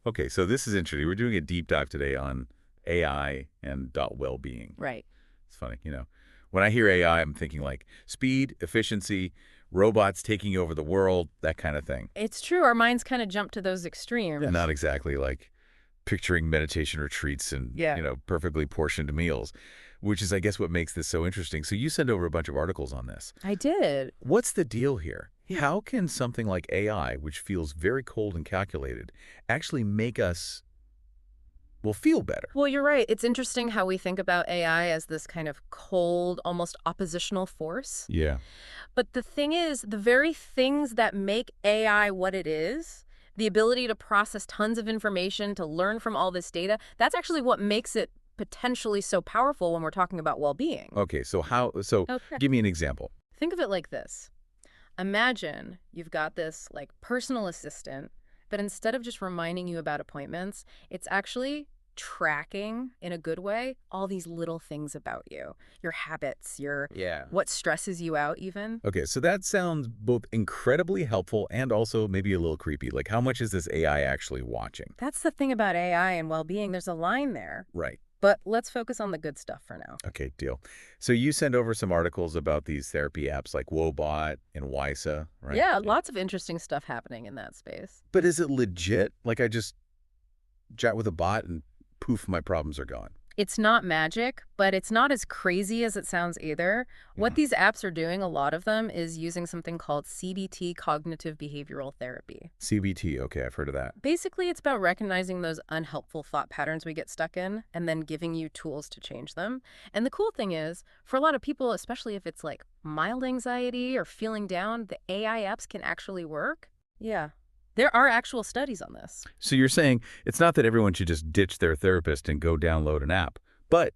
Okay, so this is interesting. We're doing a deep dive today on AI and well-being. Right. It's funny, when I hear AI, I'm thinking like speed, efficiency, robots taking over the world, that kind of thing. It's true. Our minds kind of jump to those extremes. Yeah, not exactly like picturing meditation retreats and, Yeah. perfectly portioned meals, which is, I guess, what makes this so interesting. So you send over a bunch of articles on this. I did. What's the deal here? How can something like AI, which feels very cold and calculated, actually make us, well, feel better? Well, you're right. It's interesting how we think about AI as this kind of cold, almost oppositional force. Yeah. But the thing is, the very things that make AI what it is, the ability to process tons of information, to learn from all this data, that's actually what makes it potentially so powerful when we're talking about well-being. Okay, so Okay. give me an example. Think of it like this. Imagine you've got this like personal assistant, but instead of just reminding you about appointments, it's actually tracking in a good way all these little things about you, your habits, your Yeah. what stresses you out even. Okay, so that sounds both incredibly helpful and also maybe a little creepy. Like, how much is this AI actually watching? That's the thing about AI and well-being. There's a line there. Right. But let's focus on the good stuff for now. Okay, deal. So you send over some articles about these therapy apps like Wobot and Wysa, right? Yeah, lots of interesting stuff happening in that space. But is it legit? Like, I just chat with a bot and poof, my problems are gone. It's not magic, but it's not as crazy as it sounds either. What these apps are doing, a lot of them, is using something called CBT, cognitive behavioral therapy. CBT, okay, I've heard of that. Basically, it's about recognizing those unhelpful thought patterns we get stuck in and then giving you tools to change them. And the cool thing is, for a lot of people, especially if it's like mild anxiety or feeling down, the AI apps can actually work. Yeah. There are actual studies on this. So you're saying it's not that everyone should just ditch their therapist and go download an app, but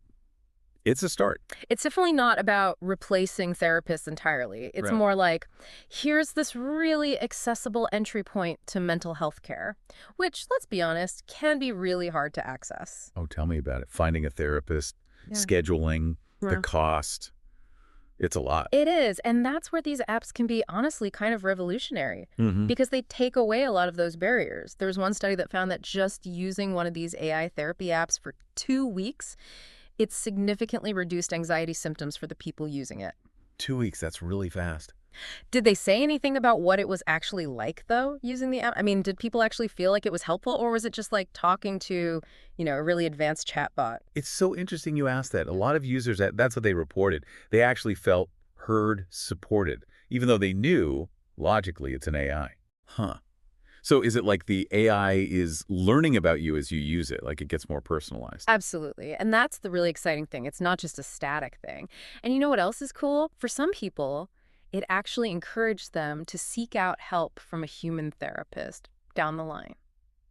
it's a start. It's definitely not about replacing therapists entirely. It's Right. more like, here's this really accessible entry point to mental health care, which, let's be honest, can be really hard to access. Oh, tell me about it. Finding a therapist, Yeah. scheduling, the Yeah. cost. It's a lot. It is, and that's where these apps can be honestly kind of revolutionary Mm-hmm. because they take away a lot of those barriers. There's one study that found that just using one of these AI therapy apps for 2 weeks, it significantly reduced anxiety symptoms for the people using it. 2 weeks, that's really fast. Did they say anything about what it was actually like, though, using the app? I mean, did people actually feel like it was helpful, or was it just like talking to, a really advanced chatbot? It's so interesting you asked that. A lot of users, that's what they reported. They actually felt heard, supported, even though they knew, logically, it's an AI. Huh. So is it like the AI is learning about you as you use it, like it gets more personalized? Absolutely. And that's the really exciting thing. It's not just a static thing. And you know what else is cool? For some people, it actually encouraged them to seek out help from a human therapist down the line.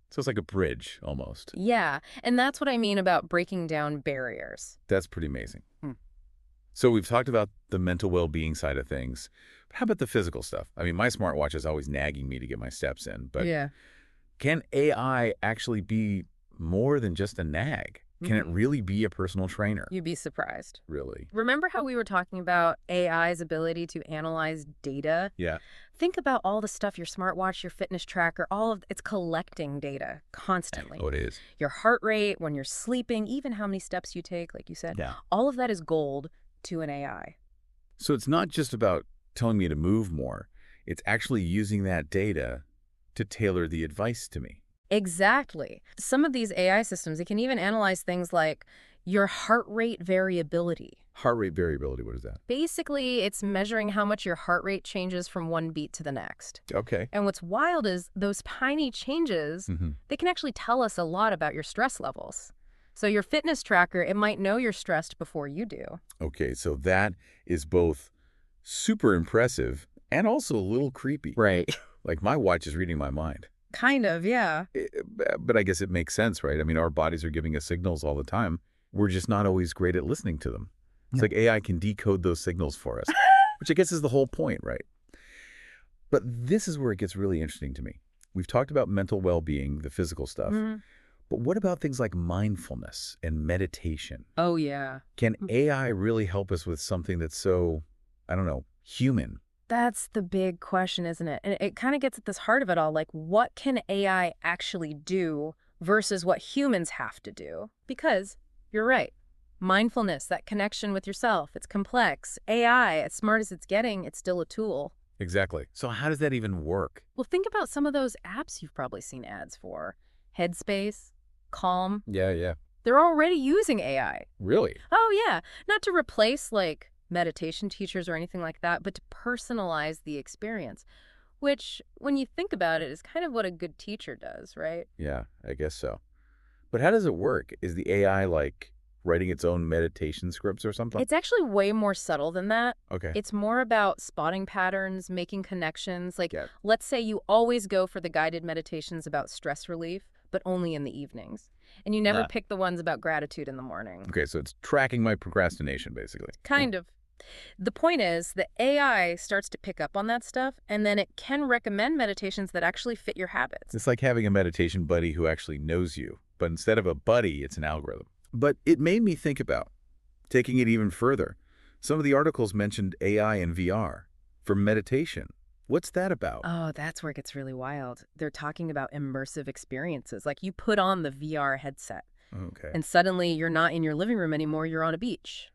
So it's like a bridge, almost. Yeah, and that's what I mean about breaking down barriers. That's pretty amazing. Hmm. So we've talked about the mental well-being side of things. How about the physical stuff? I mean, my smartwatch is always nagging me to get my steps in, but Yeah. can AI actually be more than just a nag? Can it really be a personal trainer? You'd be surprised. Really? Remember how we were talking about AI's ability to analyze data? Yeah. Think about all the stuff your smartwatch, your fitness tracker, it's collecting data constantly. Oh, it is. Your heart rate, when you're sleeping, even how many steps you take, like you said. Yeah. All of that is gold to an AI. So it's not just about telling me to move more. It's actually using that data to tailor the advice to me. Exactly. Some of these AI systems, they can even analyze things like your heart rate variability. Heart rate variability, what is that? Basically, it's measuring how much your heart rate changes from one beat to the next. Okay. And what's wild is those tiny changes, they can actually tell us a lot about your stress levels. So your fitness tracker, it might know you're stressed before you do. Okay, so that is both super impressive and also a little creepy. Right. Like my watch is reading my mind. Kind of, yeah. But I guess it makes sense, right? I mean, our bodies are giving us signals all the time. We're just not always great at listening to them. It's like AI can decode those signals for us, which I guess is the whole point, right? But this is where it gets really interesting to me. We've talked about mental well-being, the physical stuff. But what about things like mindfulness and meditation? Oh, yeah. Can AI really help us with something that's so, I don't know, human? That's the big question, isn't it? And it kind of gets at this heart of it all. Like, what can AI actually do versus what humans have to do. Because, you're right, mindfulness, that connection with yourself, it's complex. AI, as smart as it's getting, it's still a tool. Exactly. So how does that even work? Well, think about some of those apps you've probably seen ads for. Headspace, Calm. Yeah. They're already using AI. Really? Oh, yeah. Not to replace, like, meditation teachers or anything like that, but to personalize the experience, which, when you think about it, is kind of what a good teacher does, right? Yeah, I guess so. But how does it work? Is the AI like writing its own meditation scripts or something? It's actually way more subtle than that. Okay. It's more about spotting patterns, making connections. Like, Yeah. let's say you always go for the guided meditations about stress relief, but only in the evenings. And you never Huh. pick the ones about gratitude in the morning. Okay, so it's tracking my procrastination, basically. Kind of. The point is, the AI starts to pick up on that stuff, and then it can recommend meditations that actually fit your habits. It's like having a meditation buddy who actually knows you, but instead of a buddy, it's an algorithm. But it made me think about taking it even further. Some of the articles mentioned AI and VR for meditation. What's that about? Oh, that's where it gets really wild. They're talking about immersive experiences. Like, you put on the VR headset, Okay. and suddenly you're not in your living room anymore, you're on a beach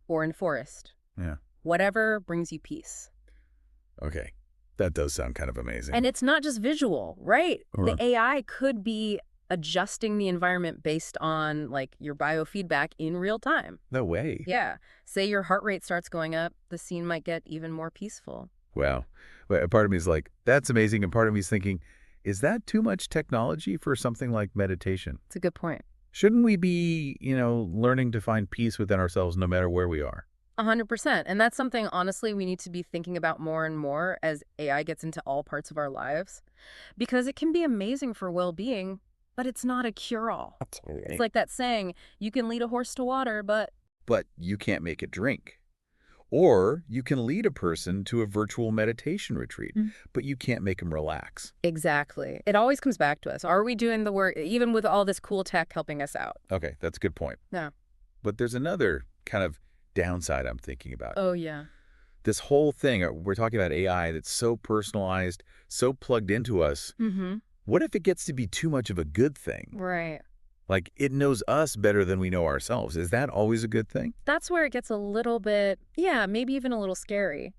or in a forest. Yeah. Whatever brings you peace. Okay. That does sound kind of amazing. And it's not just visual, right? Or- The AI could be adjusting the environment based on, like, your biofeedback in real time. No way. Yeah. Say your heart rate starts going up, the scene might get even more peaceful. Wow. But a part of me is like, that's amazing. And part of me is thinking, is that too much technology for something like meditation? It's a good point. Shouldn't we be, learning to find peace within ourselves no matter where we are? 100%. And that's something, honestly, we need to be thinking about more and more as AI gets into all parts of our lives. Because it can be amazing for well-being, but it's not a cure-all. It's like that saying, you can lead a horse to water, but you can't make it drink. Or you can lead a person to a virtual meditation retreat, but you can't make them relax. exactly. It always comes back to us. Are we doing the work, even with all this cool tech helping us out? Okay, that's a good point. No. But there's another kind of downside I'm thinking about. Oh, yeah. This whole thing, we're talking about AI that's so personalized, so plugged into us. Mm-hmm. What if it gets to be too much of a good thing? Right. Like it knows us better than we know ourselves. Is that always a good thing? That's where it gets a little bit, yeah, maybe even a little scary.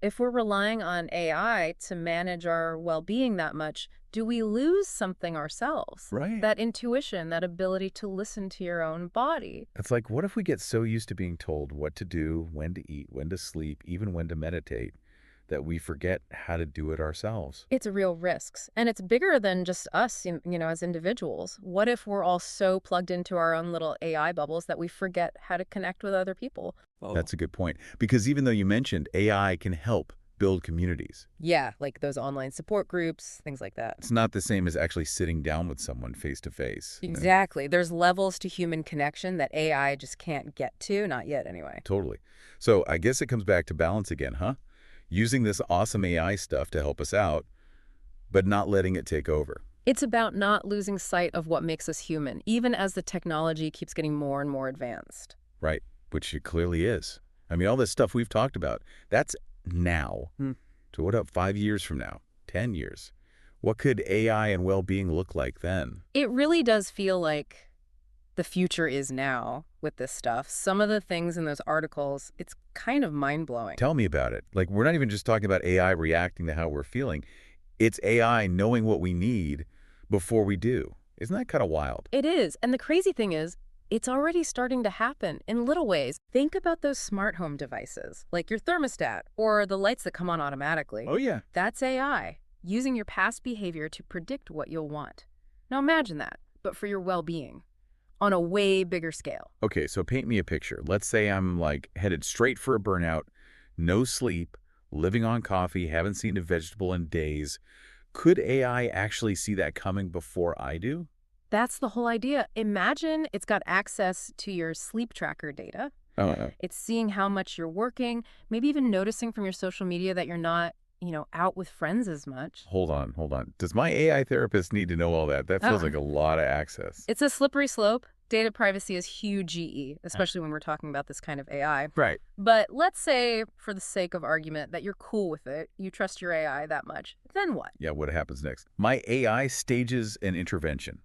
If we're relying on AI to manage our well-being that much, do we lose something ourselves? Right. That intuition, that ability to listen to your own body. It's like, what if we get so used to being told what to do, when to eat, when to sleep, even when to meditate, that we forget how to do it ourselves? It's real risks. And it's bigger than just us, as individuals. What if we're all so plugged into our own little AI bubbles that we forget how to connect with other people? That's a good point. Because even though you mentioned AI can help build communities, Yeah, like those online support groups, things like that. it's not the same as actually sitting down with someone face to face. Exactly. There's levels to human connection that AI just can't get to, not yet anyway. Totally. So I guess it comes back to balance again, huh? Using this awesome AI stuff to help us out, but not letting it take over. It's about not losing sight of what makes us human, even as the technology keeps getting more and more advanced. Right, which it clearly is. I mean, all this stuff we've talked about, that's now. So what up 5 years from now, 10 years? What could AI and well-being look like then? It really does feel like the future is now with this stuff. Some of the things in those articles, it's kind of mind-blowing. Tell me about it. Like, we're not even just talking about AI reacting to how we're feeling. It's AI knowing what we need before we do. Isn't that kind of wild? It is. And the crazy thing is, it's already starting to happen in little ways. Think about those smart home devices, like your thermostat or the lights that come on automatically. Oh, yeah. That's AI, using your past behavior to predict what you'll want. Now imagine that, but for your well-being, on a way bigger scale. Okay, so paint me a picture. Let's say I'm like headed straight for a burnout, no sleep, living on coffee, haven't seen a vegetable in days. Could AI actually see that coming before I do? That's the whole idea. Imagine it's got access to your sleep tracker data. Oh, It's seeing how much you're working, maybe even noticing from your social media that you're not, out with friends as much. hold on. Does my AI therapist need to know all that? That feels Oh. like a lot of access. It's a slippery slope. Data privacy is huge GE, especially when we're talking about this kind of AI. Right. But let's say, for the sake of argument, that you're cool with it, you trust your AI that much. Then what? Yeah, what happens next? My AI stages an intervention.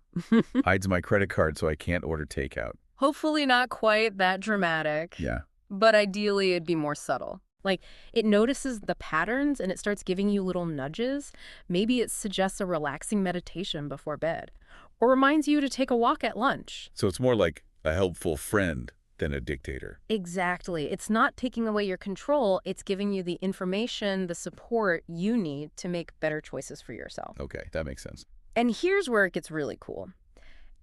Hides my credit card so I can't order takeout. Hopefully not quite that dramatic. Yeah. But ideally, it'd be more subtle. Like, it notices the patterns and it starts giving you little nudges. Maybe it suggests a relaxing meditation before bed, or reminds you to take a walk at lunch. So it's more like a helpful friend than a dictator. Exactly. It's not taking away your control. It's giving you the information, the support you need to make better choices for yourself. Okay, that makes sense. And here's where it gets really cool.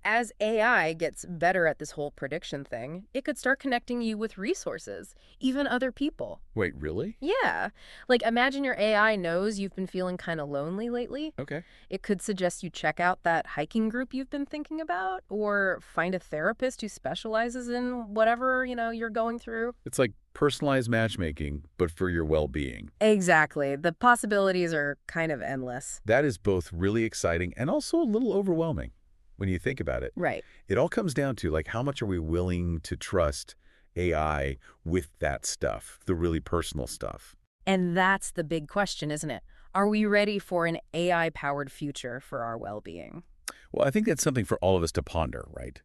As AI gets better at this whole prediction thing, it could start connecting you with resources, even other people. Wait, really? Yeah. Like, imagine your AI knows you've been feeling kind of lonely lately. Okay. It could suggest you check out that hiking group you've been thinking about, or find a therapist who specializes in whatever, you're going through. It's like personalized matchmaking, but for your well-being. Exactly. The possibilities are kind of endless. That is both really exciting and also a little overwhelming when you think about it. Right. It all comes down to, like, how much are we willing to trust AI with that stuff, the really personal stuff? And that's the big question, isn't it? Are we ready for an AI-powered future for our well-being? Well, I think that's something for all of us to ponder, right?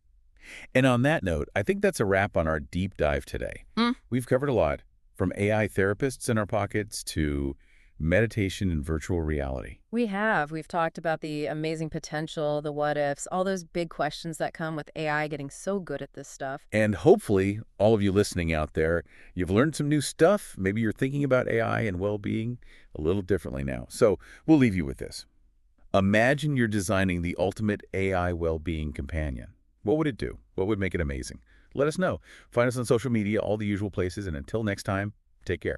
And on that note, I think that's a wrap on our deep dive today. We've covered a lot, from AI therapists in our pockets to meditation and virtual reality. We have. We've talked about the amazing potential, the what-ifs, all those big questions that come with AI getting so good at this stuff. And hopefully, all of you listening out there, you've learned some new stuff. Maybe you're thinking about AI and well-being a little differently now. So we'll leave you with this. Imagine you're designing the ultimate AI well-being companion. What would it do? What would make it amazing? Let us know. Find us on social media, all the usual places, and until next time, take care.